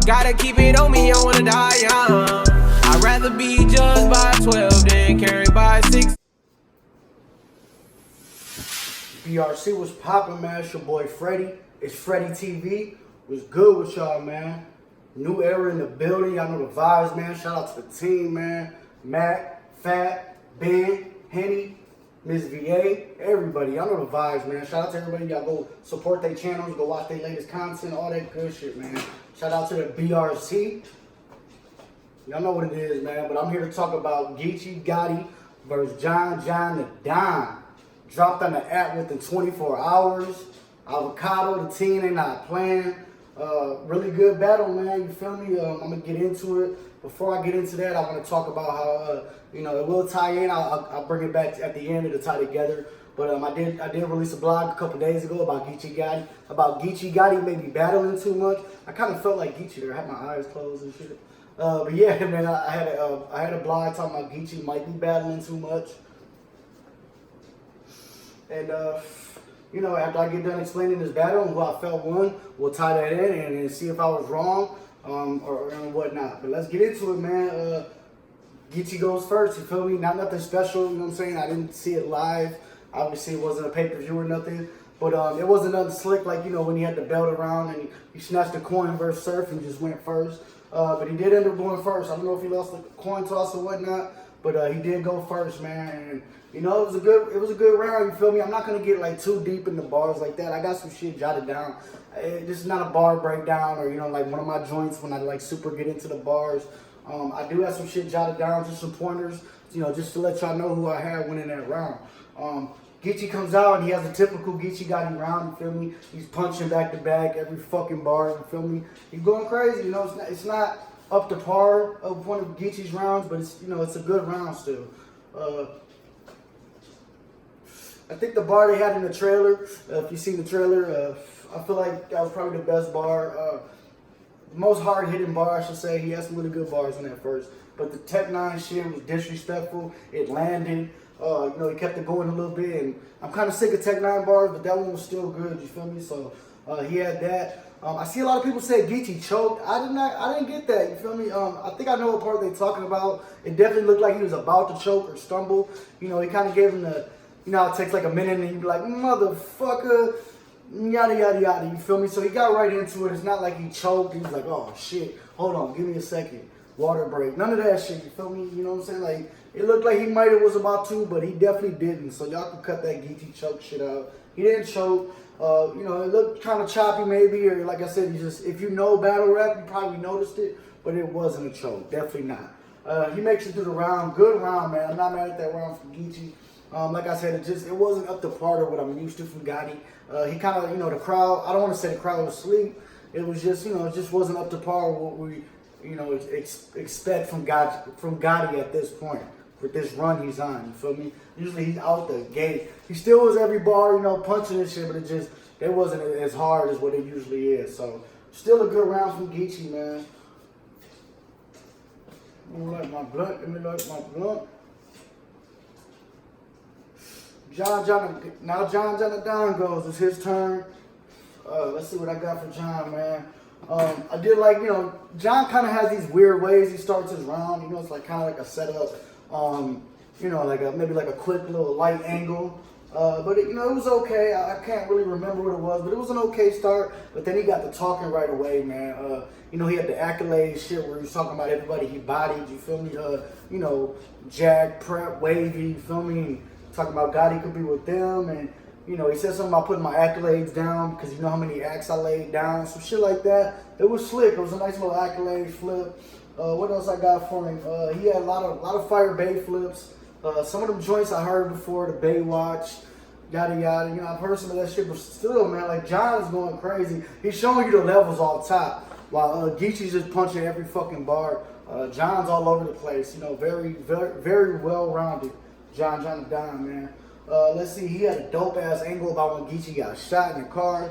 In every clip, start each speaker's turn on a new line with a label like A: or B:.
A: Gotta keep it on me, I wanna die young. I'd rather be judged by 12 than carried by 6.
B: BRC was popping, man. It's your boy Freddie. It's Freddie TV. What's good with y'all, man? New era in the building. Y'all know the vibes, man. Shout out to the team, man. Mac, Fat, Ben, Henny, Miss VA, everybody. Y'all know the vibes, man. Shout out to everybody. Y'all go support their channels, go watch their latest content, all that good shit, man. Shout out to the BRC. Y'all know what it is, man. But I'm here to talk about Geechi Gotti versus John the Don. Dropped on the app within 24 hours. Avocado, the team, they not playing. Really good battle, man. You feel me? I'm gonna get into it. Before I get into that, I want to talk about how it will tie in. I'll bring it back at the end. It'll tie together. But I did release a blog a couple days ago about Geechi Gotti. About Geechi Gotti maybe battling too much. I kind of felt like Geechi there. I had my eyes closed and shit. But yeah, man, I had a blog talking about Geechi might be battling too much. And after I get done explaining this battle and who I felt won, we'll tie that in and see if I was wrong or whatnot. But let's get into it, man. Geechi goes first, you feel me? Not nothing special, you know what I'm saying? I didn't see it live. Obviously, it wasn't a pay-per-view or nothing. But it wasn't nothing slick like, when he had the belt around and he snatched the coin versus Surf and just went first. But he did end up going first. I don't know if he lost the coin toss or whatnot, but he did go first, man. And it was a good round. You feel me? I'm not gonna get like too deep in the bars like that. I got some shit jotted down. This is not a bar breakdown or like one of my joints when I like super get into the bars. I do have some shit jotted down, just some pointers, just to let y'all know who I had winning that round. Geechi comes out and he has a typical Geechi Gotti round, you feel me? He's punching back to back every fucking bar, you feel me? He's going crazy, it's not up to par of one of Geechi's rounds, but it's a good round still. I think the bar they had in the trailer, if you've seen the trailer, I feel like that was probably the best bar. Most hard-hitting bar, I should say. He had some really good bars in that first. But the Tech 9 shit was disrespectful. It landed. He kept it going a little bit. And I'm kind of sick of Tech 9 bars, but that one was still good, you feel me? So he had that. I see a lot of people say Geechi choked. I didn't get that, you feel me? I think I know what part they're talking about. It definitely looked like he was about to choke or stumble. He kind of gave him the... it takes like a minute and you be like, motherfucker, yada, yada, yada, you feel me? So he got right into it. It's not like he choked. He was like, oh, shit, hold on, give me a second. Water break. None of that shit, you feel me? You know what I'm saying? Like, it looked like he might have was about to, but he definitely didn't. So y'all can cut that Geechi choke shit out. He didn't choke. It looked kind of choppy maybe, or like I said, if you know battle rap, you probably noticed it, but it wasn't a choke. Definitely not. He makes it through the round. Good round, man. I'm not mad at that round from Geechi. Like I said, it wasn't up to par to what I'm used to from Gotti. He kind of, the crowd, I don't want to say the crowd was asleep. It was just, it just wasn't up to par what we, expect from Gotti at this point, with this run he's on, you feel me? Usually he's out the gate. He still was every bar, punching and shit, but it wasn't as hard as what it usually is. So, still a good round from Geechi, man. Let me light my blunt. John the Don goes. It's his turn. Let's see what I got for John, man. I did like, John kind of has these weird ways he starts his round. It's like kind of like a setup. Maybe like a quick little light angle. But it was okay. I can't really remember what it was, but it was an okay start. But then he got to talking right away, man. He had the accolades shit where he was talking about everybody he bodied. You feel me? Jack, Prep, Wavy. You feel me? Talking about Gotti could be with them, and he said something about putting my accolades down because you know how many acts I laid down, some shit like that. It was slick. It was a nice little accolade flip. What else I got for him? He had a lot of fire bay flips. Some of them joints I heard before, the Baywatch, yada yada. I've heard some of that shit, but still, man, like John's going crazy. He's showing you the levels off top, while Geechi's just punching every fucking bar. John's all over the place. Very, very, very well rounded. John the Don, man. Let's see, he had a dope ass angle about when Geechi got shot in the car.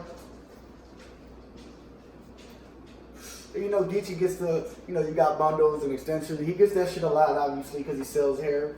B: Geechi gets the, you got bundles and extensions. He gets that shit a lot, obviously, because he sells hair.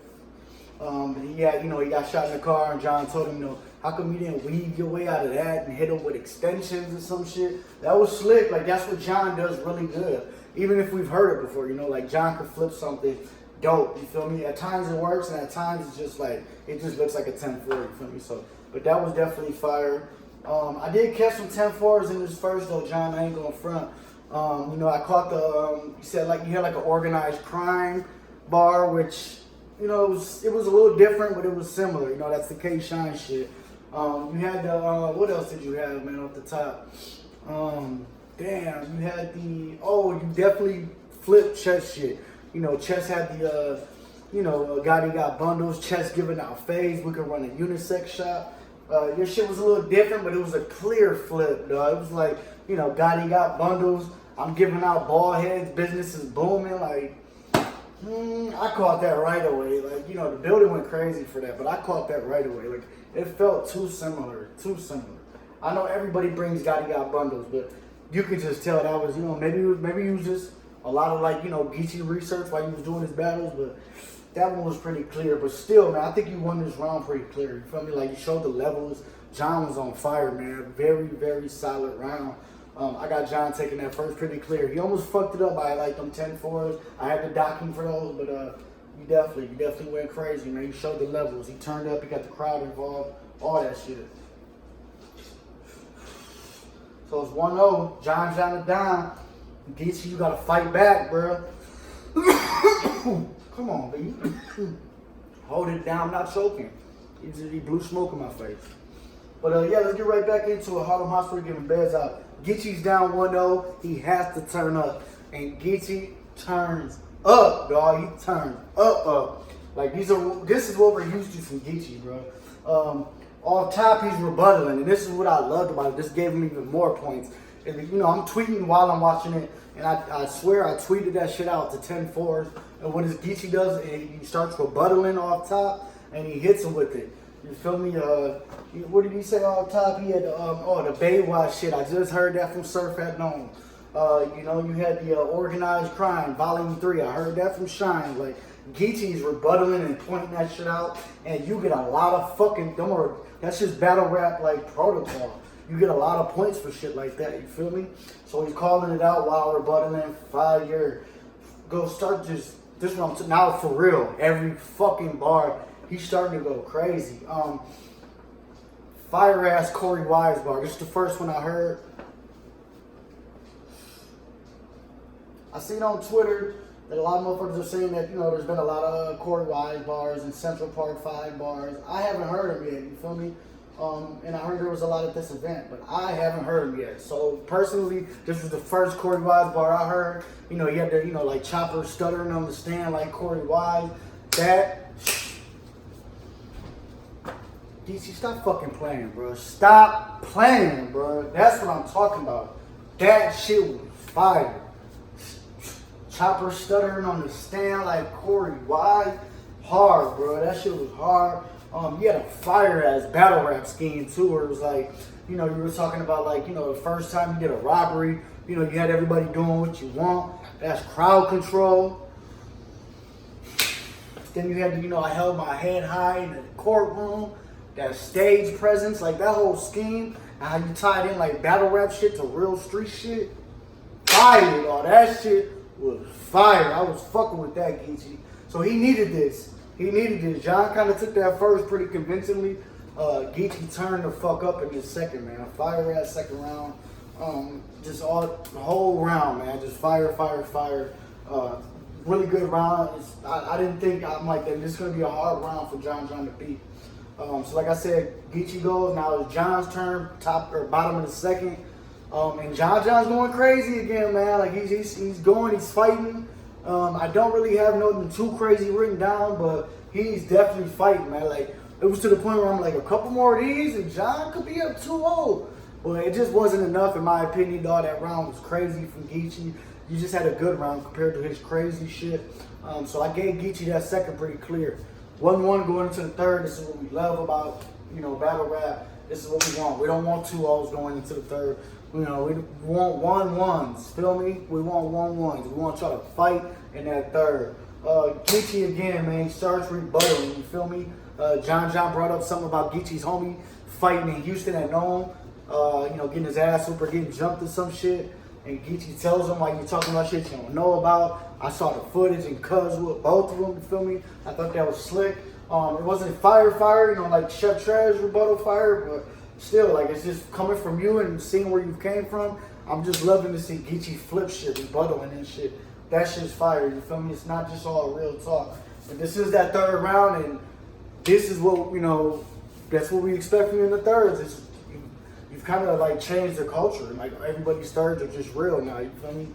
B: He got shot in the car, and John told him, how come you didn't weave your way out of that and hit him with extensions or some shit? That was slick. Like, that's what John does really good. Even if we've heard it before, like John could flip something dope, you feel me? At times it works, and at times it's just like, it just looks like a 10-4, you feel me? So, but that was definitely fire. I did catch some 10-4s in this first though, John, I ain't gonna front. I caught you said like you had like an organized crime bar, which, it was a little different, but it was similar. That's the K-Shine shit. You had the, what else did you have, man, off the top? You had you definitely flipped Chess shit. Chess had the, Gotti got bundles, Chess giving out fades, we could run a unisex shop. Your shit was a little different, but it was a clear flip, dog. It was like, Gotti got bundles, I'm giving out ball heads, business is booming, like, I caught that right away. Like, the building went crazy for that, but I caught that right away. Like, it felt too similar. I know everybody brings Gotti got bundles, but you could just tell that was, maybe it was just a lot of like, Geechi research while he was doing his battles, but that one was pretty clear. But still, man, I think you won this round pretty clear. You feel me? Like, you showed the levels. John was on fire, man. Very, very solid round. I got John taking that first pretty clear. He almost fucked it up by like them 10-4s. I had to dock him for those, but you definitely went crazy, man. You showed the levels. He turned up. He got the crowd involved. All that shit. So it's 1-0. John's down to down. Geechi, you gotta fight back, bro. Come on, baby. Hold it down. I'm not choking. He blew smoke in my face. But let's get right back into it. Harlem Hospital giving beds out. Geechi's down 1-0. He has to turn up. And Geechi turns up, dog. He turns up. Like, this is what we're used to from Geechi, bro. Off top, he's rebuttaling. And this is what I loved about it. This gave him even more points. And, I'm tweeting while I'm watching it. And I swear I tweeted that shit out to 10-4s. And what Geechi does, he starts rebuttaling off top. And he hits him with it. You feel me? What did he say off top? He had the Baywatch shit. I just heard that from Surf at Nome. You had the Organized Crime, Volume 3. I heard that from Shine. Like, Geechi's rebuttaling and pointing that shit out. And you get a lot of fucking, that's just battle rap, like, protocol. You get a lot of points for shit like that. You feel me? So he's calling it out while rebuttaling. 5 year. Go start this one. Now for real. Every fucking bar. He's starting to go crazy. Fire ass Corey Wise bar. This is the first one I heard. I seen on Twitter that a lot of motherfuckers are saying that, there's been a lot of Corey Wise bars and Central Park 5 bars. I haven't heard them yet, you feel me? And I heard there was a lot at this event, but I haven't heard them yet. So personally, this was the first Corey Wise bar I heard. He had the, like Chopper stuttering on the stand like Corey Wise. DC, stop fucking playing, bro. Stop playing, bro. That's what I'm talking about. That shit was fire. Chopper stuttering on the stand like Corey Wise. Hard, bro. That shit was hard. You had a fire ass battle rap scheme too, where it was like, you were talking about like, the first time you did a robbery, you had everybody doing what you want. That's crowd control. Then you had to, I held my head high in the courtroom. That stage presence, like that whole scheme, and how you tied in like battle rap shit to real street shit. Fire, all that shit was fire. I was fucking with that, Geechi. So he needed this. John kind of took that first pretty convincingly. Geechi turned the fuck up in this second, man. Fire ass second round. Just all the whole round, man. Just fire. Really good round. I didn't think, I'm like, this is gonna be a hard round for John to beat. So like I said, Geechi goes. Now it's John's turn, top or bottom of the second. And John's going crazy again, man. Like he's going, he's fighting. I don't really have nothing too crazy written down, but he's definitely fighting, man. Like it was to the point where I'm like, a couple more of these and John could be up 2-0. But it just wasn't enough in my opinion, dog. That round was crazy from Geechi. You just had a good round compared to his crazy shit. So I gave Geechi that second pretty clear. 1-1 going into the third. This is what we love about, battle rap. This is what we want. We don't want 2-0s going into the third. We want 1-1s. Feel me? We want 1-1s. We want y'all to fight in that third. Geechi again, man, he starts rebuttaling, you feel me? John brought up something about Geechi's homie fighting in Houston at Nome, getting his ass whooped or getting jumped or some shit. And Geechi tells him, like, you're talking about shit you don't know about. I saw the footage and cuz with both of them, you feel me? I thought that was slick. It wasn't fire, like Chef Trash rebuttal fire, but still, like, it's just coming from you and seeing where you came from. I'm just loving to see Geechi flip shit, rebuttaling and shit. That shit's fire, you feel me? It's not just all real talk. And this is that third round, and this is what, that's what we expect from you in the thirds. You've kind of like changed the culture. Like everybody's thirds are just real now, you feel me?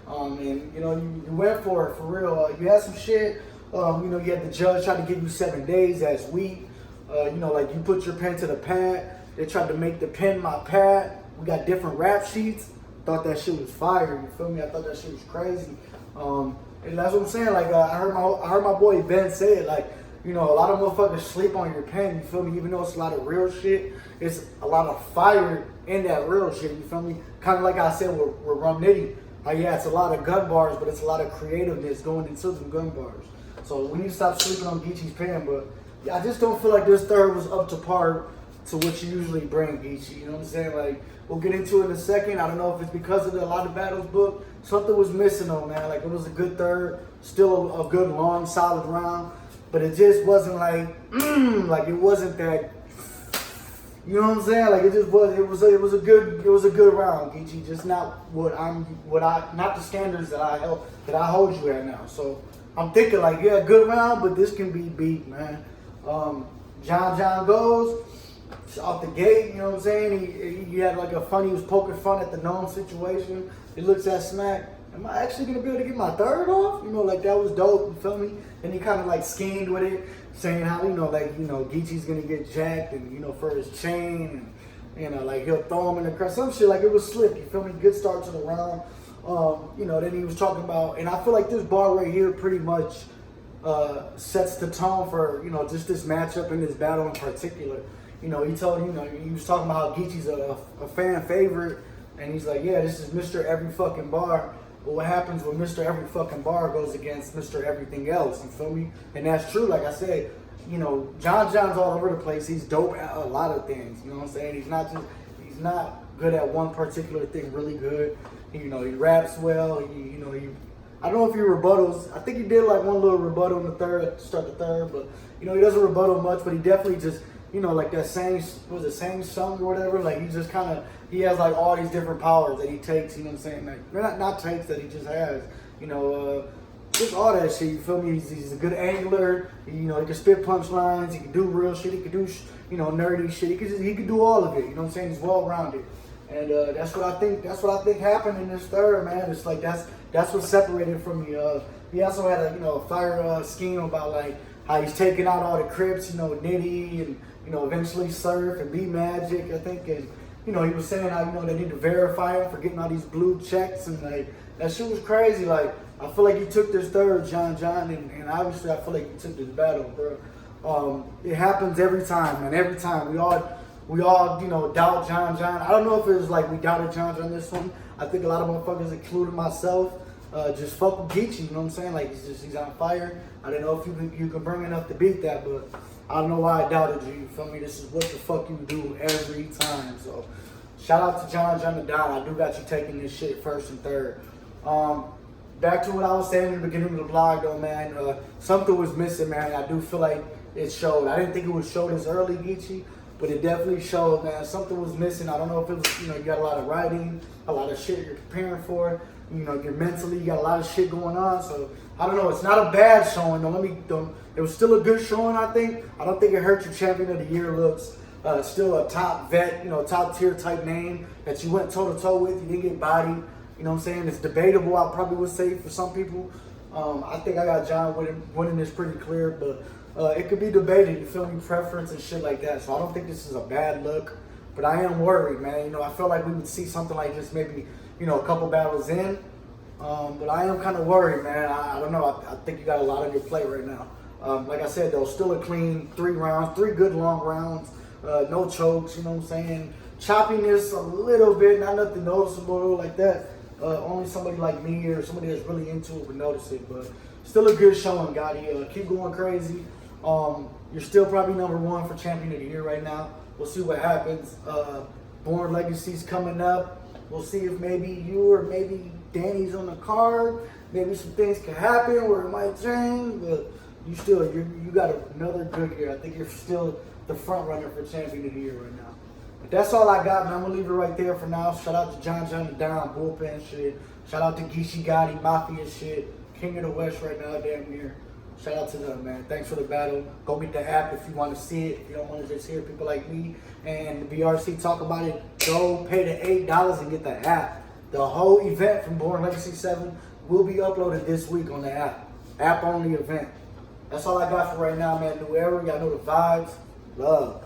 B: And you went for it for real. You had some shit. You had the judge try to give you 7 days. That's weak. Like you put your pen to the pad. They tried to make the pen my pad. We got different rap sheets. Thought that shit was fire. You feel me? I thought that shit was crazy. And that's what I'm saying. Like I heard my boy Ben say it. Like a lot of motherfuckers sleep on your pen. You feel me? Even though it's a lot of real shit, it's a lot of fire in that real shit. You feel me? Kind of like I said with Rum Nitty. Yeah, it's a lot of gun bars, but it's a lot of creativeness going into some gun bars. So we need to stop sleeping on Geechi's pen. But yeah, I just don't feel like this third was up to par to what you usually bring, Geechi. You know what I'm saying? Like, we'll get into it in a second. I don't know if it's because of a lot of battles book. Something was missing though, man. Like, it was a good third, still a good, long, solid round. But it just wasn't like, like it wasn't that, you know what I'm saying? Like, it just was, it was a good round, Geechi. Just not not the standards that I hold you at now. So I'm thinking like, yeah, good round, but this can be beat, man. John goes off the gate, you know what I'm saying? He had like he was poking fun at the Nome situation. He looks at Smack. Am I actually gonna be able to get my third off? Like that was dope, you feel me? And he kind of like schemed with it, saying how, Geechi's gonna get jacked and, for his chain and, like he'll throw him in the crowd. Some shit, like it was slick, you feel me? Good start to the round. Then he was talking about, and I feel like this bar right here pretty much sets the tone for, just this matchup and this battle in particular. He told, he was talking about how Geechi's a fan favorite, and he's like, yeah, this is Mr. Every Fucking Bar. But what happens when Mr. Every Fucking Bar goes against Mr. Everything Else, you feel me? And that's true, like I said, John's all over the place. He's dope at a lot of things, you know what I'm saying? He's not good at one particular thing really good. He raps well, I don't know if he rebuttals. I think he did like one little rebuttal in the third, start the third, but he doesn't rebuttal much, but he definitely just, like that same song or whatever, like he has like all these different powers that he takes, you know what I'm saying? Like, not takes, that he just has, just all that shit, you feel me? He's a good angler, he can spit punchlines, he can do real shit, he can do, nerdy shit, he can do all of it, you know what I'm saying? He's well-rounded. And that's what I think happened in this third, man. It's like that's what separated from me. He also had a fire scheme about like how he's taking out all the Crips, Nitty and eventually Surf and B Magic, I think, and he was saying how they need to verify him for getting all these blue checks, and like that shit was crazy. Like I feel like you took this third, John, and obviously I feel like you took this battle, bro. It happens every time, man. Every time we all doubt John. I don't know if it was like we doubted John this one. I think a lot of motherfuckers, including myself, just fuck with Geechi, you know what I'm saying? Like he's on fire. I don't know if you can bring enough to beat that, but I don't know why I doubted you. You feel me? This is what the fuck you do every time. So shout out to John the Don. I do got you taking this shit first and third. Back to what I was saying in the beginning of the vlog though, man. Something was missing, man. I do feel like it showed. I didn't think it would show this early, Geechi, but it definitely showed, man. Something was missing. I don't know if it was, you got a lot of writing, a lot of shit you're preparing for. You're mentally, you got a lot of shit going on. So I don't know. It's not a bad showing. It was still a good showing, I think. I don't think it hurt your champion of the year looks. Still a top vet, top tier type name that you went toe to toe with. You didn't get bodied. You know what I'm saying? It's debatable, I probably would say, for some people. I think I got John winning this pretty clear, but it could be debated, you feel me, preference and shit like that. So I don't think this is a bad look, but I am worried, man. I feel like we would see something like this maybe, a couple battles in. But I am kind of worried, man. I don't know. I think you got a lot on your plate right now. Like I said, though, still a clean 3 rounds, 3 good long rounds, no chokes, you know what I'm saying? Choppiness a little bit, not nothing noticeable like that. Only somebody like me or somebody that's really into it would notice it, but still a good showing, Gotti. Keep going crazy. You're still probably #1 for champion of the year right now. We'll see what happens. Born Legacy's coming up. We'll see if maybe you or maybe Danny's on the card. Maybe some things can happen where it might change, but you got another good year. I think you're still the front runner for champion of the year right now. But that's all I got, man. I'm gonna leave it right there for now. Shout out to John the Down, bullpen shit. Shout out to Geechi Gotti, Mafia shit. King of the West right now, damn near. Shout out to them, man. Thanks for the battle. Go get the app if you want to see it. If you don't want to just hear people like me and the BRC talk about it, go pay the $8 and get the app. The whole event from Born Legacy 7 will be uploaded this week on the app. App only event. That's all I got for right now, man. New era, y'all know the vibes. Love.